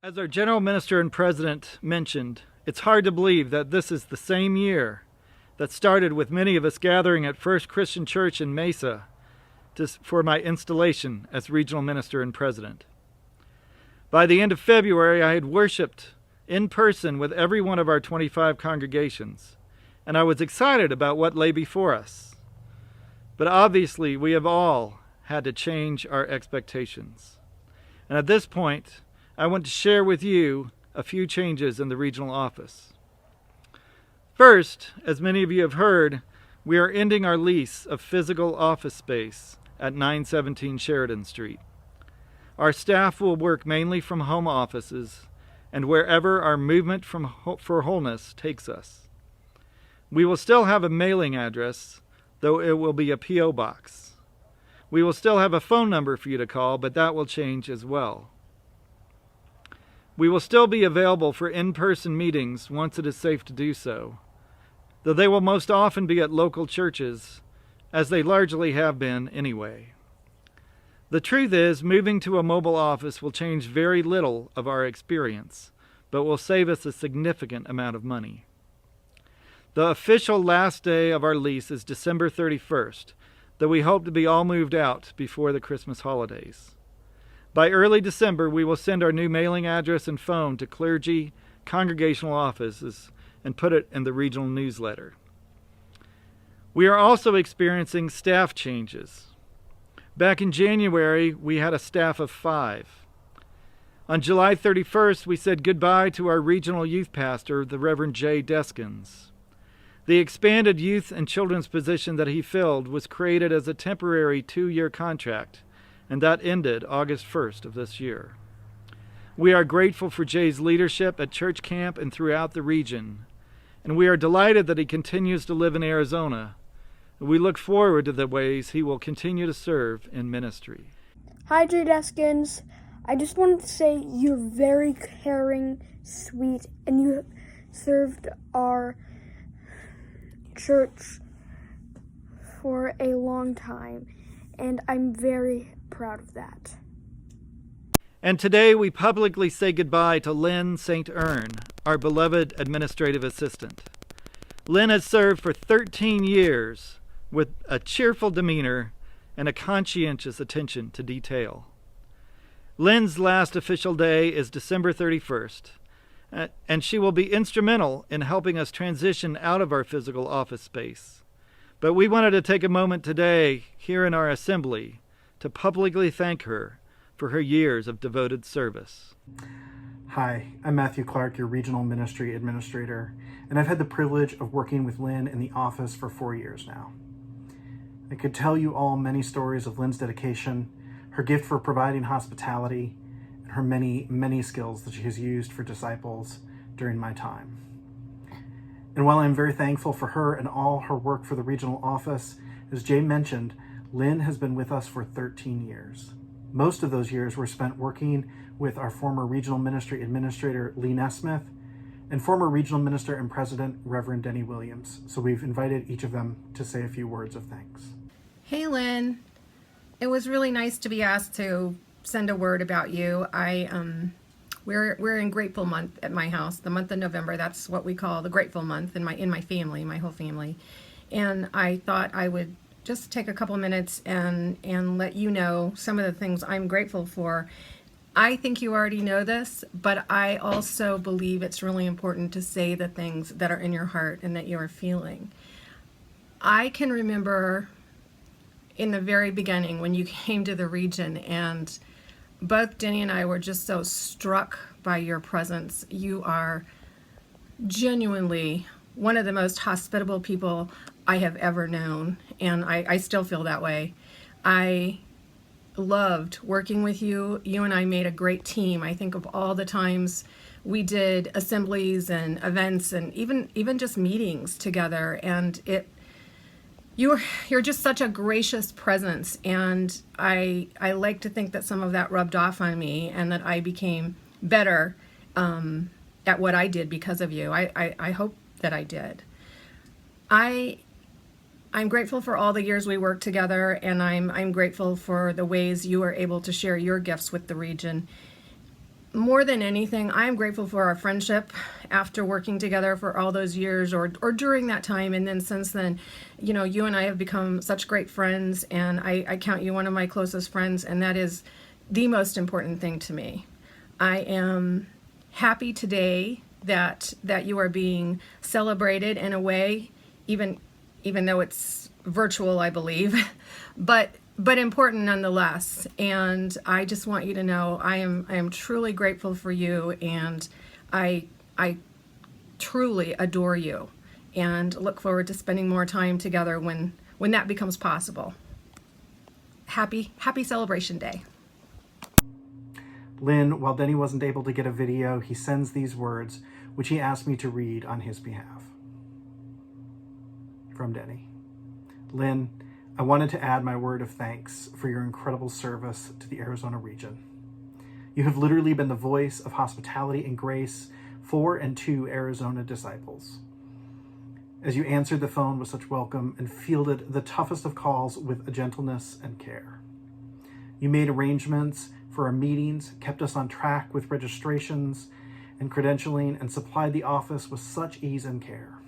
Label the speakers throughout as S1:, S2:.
S1: As our General Minister and President mentioned, it's hard to believe that this is the same year that started with many of us gathering at First Christian Church in Mesa for my installation as Regional Minister and President. By the end of February, I had worshiped in person with every one of our 25 congregations, and I was excited about what lay before us. But obviously, we have all had to change our expectations. And at this point, I want to share with you a few changes in the regional office. First, as many of you have heard, we are ending our lease of physical office space at 917 Sheridan Street. Our staff will work mainly from home offices and wherever our movement for wholeness takes us. We will still have a mailing address, though it will be a P.O. box. We will still have a phone number for you to call, but that will change as well. We will still be available for in-person meetings once it is safe to do so, though they will most often be at local churches, as they largely have been anyway. The truth is, moving to a mobile office will change very little of our experience, but will save us a significant amount of money. The official last day of our lease is December 31st, though we hope to be all moved out before the Christmas holidays. By early December, we will send our new mailing address and phone to clergy, congregational offices, and put it in the regional newsletter. We are also experiencing staff changes. Back in January, we had a staff of 5. On July 31st, we said goodbye to our regional youth pastor, the Reverend J. Deskins. The expanded youth and children's position that he filled was created as a temporary 2-year contract, and that ended August 1st of this year. We are grateful for Jay's leadership at church camp and throughout the region, and we are delighted that he continues to live in Arizona. We look forward to the ways he will continue to serve in ministry.
S2: Hi, Jay Deskins. I just wanted to say you're very caring, sweet, and you have served our church for a long time, and I'm very proud of that.
S1: And today we publicly say goodbye to Lyn Saint-Erne, our beloved administrative assistant. Lyn has served for 13 years with a cheerful demeanor and a conscientious attention to detail. Lyn's last official day is December 31st, and she will be instrumental in helping us transition out of our physical office space. But we wanted to take a moment today here in our assembly to publicly thank her for her years of devoted service.
S3: Hi, I'm Matthew Clark, your Regional Ministry Administrator, and I've had the privilege of working with Lyn in the office for 4 years now. I could tell you all many stories of Lyn's dedication, her gift for providing hospitality, and her many, many skills that she has used for disciples during my time. And while I'm very thankful for her and all her work for the regional office, as Jay mentioned, Lyn has been with us for 13 years. Most of those years were spent working with our former Regional Ministry Administrator, Lyn Smith, and former Regional Minister and President, Reverend Denny Williams. So we've invited each of them to say a few words of thanks.
S4: Hey, Lyn. It was really nice to be asked to send a word about you. We're in Grateful Month at my house, the month of November. That's what we call the Grateful Month in my family, my whole family. And I thought I would just take a couple minutes and let you know some of the things I'm grateful for. I think you already know this, but I also believe it's really important to say the things that are in your heart and that you are feeling. I can remember in the very beginning when you came to the region, and both Denny and I were just so struck by your presence. You are genuinely one of the most hospitable people I have ever known, and I still feel that way. I loved working with you. You and I made a great team. I think of all the times we did assemblies and events and even just meetings together, and you're just such a gracious presence, and I like to think that some of that rubbed off on me and that I became better at what I did because of you. I hope that I did. I'm grateful for all the years we worked together, and I'm grateful for the ways you were able to share your gifts with the region. more than anything, I am grateful for our friendship after working together for all those years or during that time. And then since then, you and I have become such great friends, and I count you one of my closest friends, and that is the most important thing to me. I am happy today that you are being celebrated in a way, even though it's virtual, I believe, but important nonetheless. And I just want you to know I am truly grateful for you, and I truly adore you, and look forward to spending more time together when that becomes possible. Happy Celebration Day.
S3: Lyn, while Denny wasn't able to get a video, he sends these words, which he asked me to read on his behalf. From Denny. Lyn, I wanted to add my word of thanks for your incredible service to the Arizona region. You have literally been the voice of hospitality and grace for and to Arizona disciples. As you answered the phone with such welcome and fielded the toughest of calls with a gentleness and care. You made arrangements for our meetings, kept us on track with registrations and credentialing, and supplied the office with such ease and care.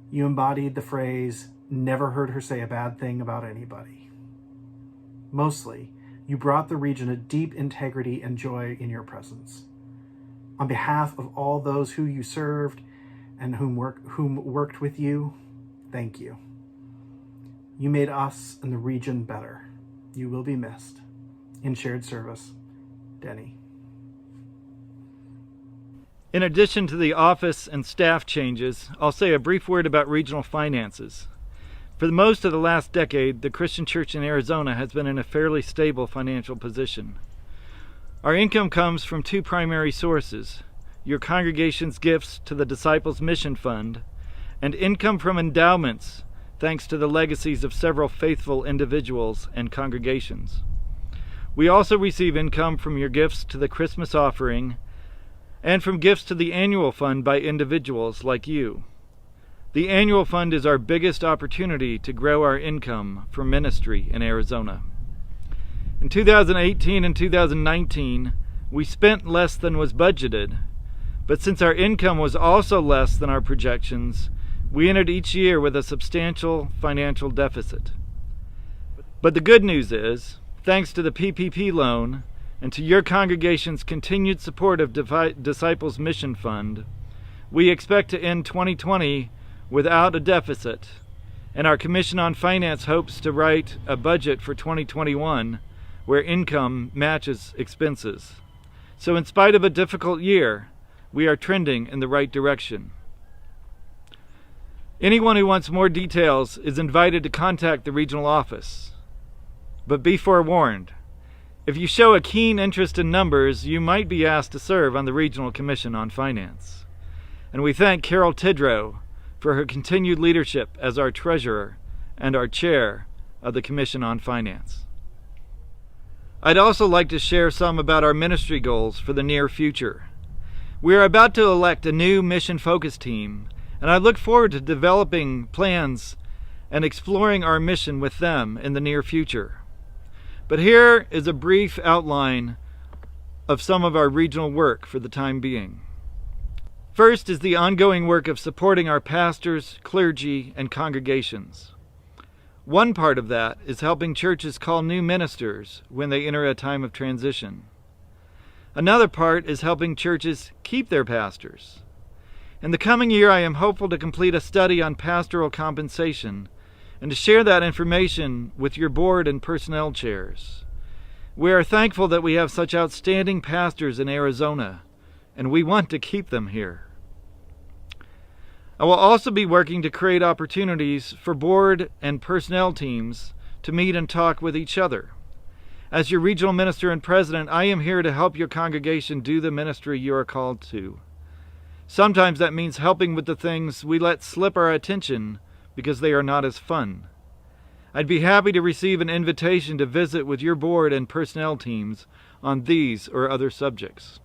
S3: You embodied the phrase, "Never heard her say a bad thing about anybody." Mostly, you brought the region a deep integrity and joy in your presence. On behalf of all those who you served and whom worked with you, thank you. You made us and the region better. You will be missed. In shared service, Denny.
S1: In addition to the office and staff changes, I'll say a brief word about regional finances. For most of the last decade, the Christian Church in Arizona has been in a fairly stable financial position. Our income comes from two primary sources: your congregation's gifts to the Disciples Mission Fund, and income from endowments, thanks to the legacies of several faithful individuals and congregations. We also receive income from your gifts to the Christmas offering and from gifts to the annual fund by individuals like you. The annual fund is our biggest opportunity to grow our income for ministry in Arizona. In 2018 and 2019, we spent less than was budgeted, but since our income was also less than our projections, we entered each year with a substantial financial deficit. But the good news is, thanks to the PPP loan and to your congregation's continued support of Disciples Mission Fund, we expect to end 2020 without a deficit, and our Commission on Finance hopes to write a budget for 2021 where income matches expenses. So in spite of a difficult year, we are trending in the right direction. Anyone who wants more details is invited to contact the regional office. But be forewarned, if you show a keen interest in numbers, you might be asked to serve on the Regional Commission on Finance. And we thank Carol Tidrow for her continued leadership as our treasurer and our chair of the Commission on Finance. I'd also like to share some about our ministry goals for the near future. We are about to elect a new mission-focused team, and I look forward to developing plans and exploring our mission with them in the near future. But here is a brief outline of some of our regional work for the time being. First is the ongoing work of supporting our pastors, clergy, and congregations. One part of that is helping churches call new ministers when they enter a time of transition. Another part is helping churches keep their pastors. In the coming year, I am hopeful to complete a study on pastoral compensation and to share that information with your board and personnel chairs. We are thankful that we have such outstanding pastors in Arizona, and we want to keep them here. I will also be working to create opportunities for board and personnel teams to meet and talk with each other. As your regional minister and president, I am here to help your congregation do the ministry you are called to. Sometimes that means helping with the things we let slip our attention because they are not as fun. I'd be happy to receive an invitation to visit with your board and personnel teams on these or other subjects.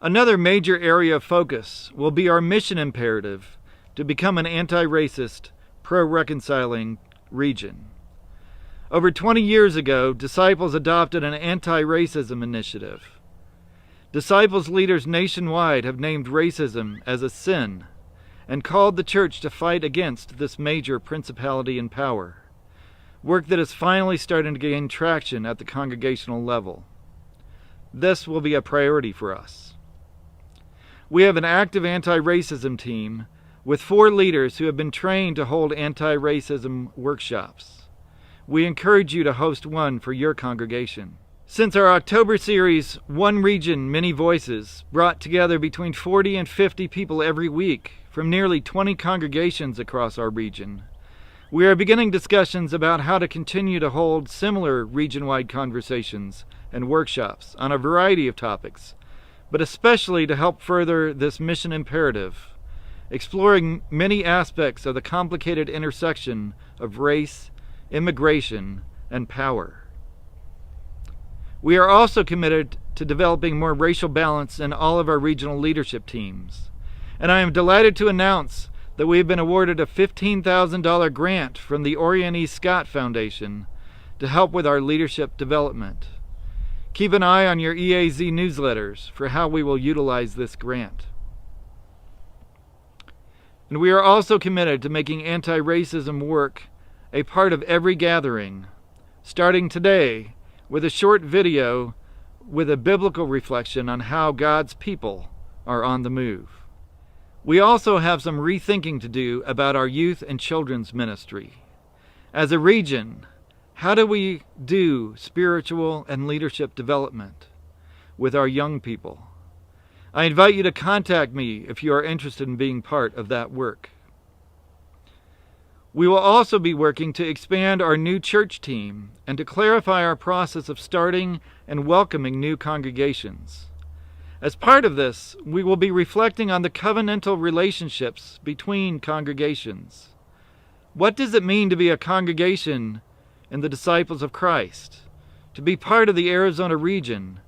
S1: Another major area of focus will be our mission imperative to become an anti-racist, pro-reconciling region. Over 20 years ago, Disciples adopted an anti-racism initiative. Disciples leaders nationwide have named racism as a sin and called the church to fight against this major principality and power, work that is finally starting to gain traction at the congregational level. This will be a priority for us. We have an active anti-racism team with 4 leaders who have been trained to hold anti-racism workshops. We encourage you to host one for your congregation. Since our October series, One Region, Many Voices, brought together between 40 and 50 people every week from nearly 20 congregations across our region, we are beginning discussions about how to continue to hold similar region-wide conversations and workshops on a variety of topics, but especially to help further this mission imperative, exploring many aspects of the complicated intersection of race, immigration, and power. We are also committed to developing more racial balance in all of our regional leadership teams, and I am delighted to announce that we have been awarded a $15,000 grant from the Orion E. Scott Foundation to help with our leadership development. Keep an eye on your EAZ newsletters for how we will utilize this grant. And we are also committed to making anti-racism work a part of every gathering, starting today with a short video with a biblical reflection on how God's people are on the move. We also have some rethinking to do about our youth and children's ministry. As a region, how do we do spiritual and leadership development with our young people? I invite you to contact me if you are interested in being part of that work. We will also be working to expand our new church team and to clarify our process of starting and welcoming new congregations. As part of this, we will be reflecting on the covenantal relationships between congregations. What does it mean to be a congregation in the Disciples of Christ, to be part of the Arizona region,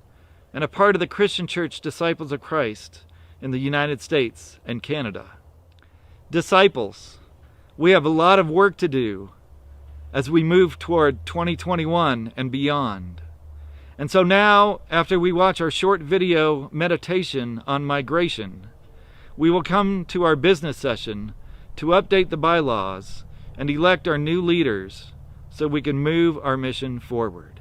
S1: and a part of the Christian Church Disciples of Christ in the United States and Canada? Disciples, we have a lot of work to do as we move toward 2021 and beyond. And so now, after we watch our short video meditation on migration, we will come to our business session to update the bylaws and elect our new leaders so we can move our mission forward.